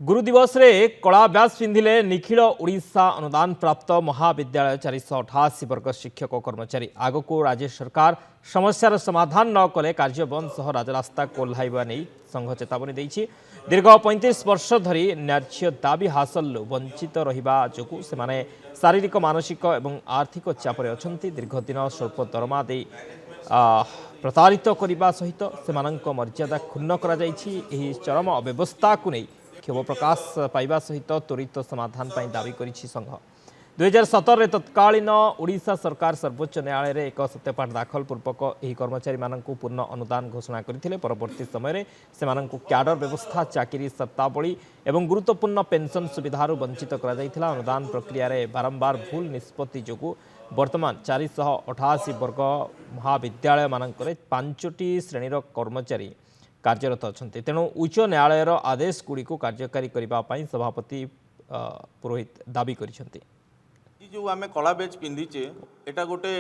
गुरु दिवस रे कला ब्यास पिंधिले निखिल ओडिशा अनुदान प्राप्त महाविद्यालय 488 वर्ग शिक्षक और कर्मचारी आग को राज्य सरकार समस्यार समाधान न कले कार्य बंद सह राजरास्ता कोल्हाइबा नहीं संघ चेतावनी देइछि। दीर्घ 35 वर्ष धरी न्याय्य दाबी हासिल वंचित रहिबा जोगु सेमाने शारीरिक मानसिक एवं आर्थिक चापरे अछंती। दीर्घ दिन स्वल्प दरमा दे प्रतारित करने सहित सेमानंक मर्यादा क्षुण्ण करा जाइछि। एही चरम अव्यवस्था को नहीं क्षोभ प्रकाश पाइबा सहित त्वरित समाधान पर दावी करिछि संघ। 2017 तत्कालीन ओडिशा सरकार सर्वोच्च न्यायालय रे एक सत्यपाठ दाखल पूर्वक एही कर्मचारी माननकु पूर्ण अनुदान घोषणा करथिले। परवर्ती समय सेमानंकु क्याडर व्यवस्था चाकरी शर्तावली एवं गुरुत्वपूर्ण पेंशन सुविधार वंचित करा जायथिला। अनुदान प्रक्रिया रे बारंबार भूल निष्पत्ति जोगु वर्तमान 488 वर्ग महाविद्यालय मानकरे 5टी श्रेणीर कर्मचारी कार्यरत अच्छा। तेणु उच्च न्यायालयर आदेश गुड़ी को कार्यकारी करने सभापति पुरोहित दाबी करिसेंति। जो आम कला बेच पिंधिचे एटा गोटे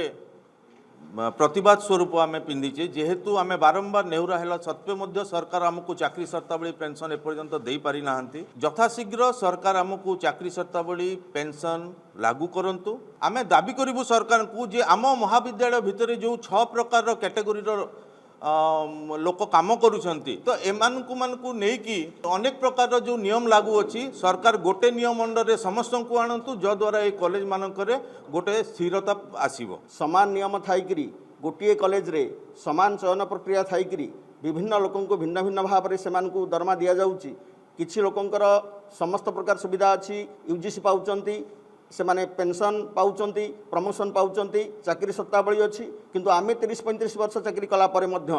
प्रतिवाद स्वरूप आम पिंधिचे जेहेतु आम बारंबार नेहुरा है सत्वे सरकार आमको चाकरी शर्तावली पेंशन एपर्यंत दे पारि नाहंती। यथाशीघ्र सरकार आमको चाकरी शर्तावली पेंशन लागू करंतु। आम दाबी करूँ सरकार को जे आम महाविद्यालय भितर जो 6 प्रकार कैटेगोरी लोक काम करुछंती तो एमानकु मानकु नेकी अनेक प्रकार जो नियम लागू अच्छी सरकार गोटे नियम अंडर समस्त को आणतु जद्वारा ये कॉलेज मानकरे गोटे स्थिरता आसीबो। समान नियम थाइकरी गोटे कॉलेज रे समान चयन प्रक्रिया थाइकरी विभिन्न लोकों को भिन्न भिन्न भाव में से दरमा दि जाउची। किछि लोकंकर समस्त प्रकार सुविधा अच्छी यूजीसी पाउचंती से माने पेंशन पाउचंती प्रमोशन पाउचंती चाकरी शर्तावली अच्छी किंतु आमे 30-35 वर्ष चाकरी कला परे मध्य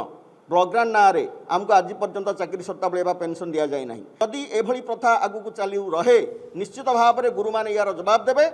ब्लॉकग्रांट ना रे आमको आज पर्यंत चाकरी शर्तावली बा पेंशन दिया जाय नहीं। यदि एभली प्रथा आगु को चालू रहे निश्चित भाव में गुरु माने यार जवाब देबे।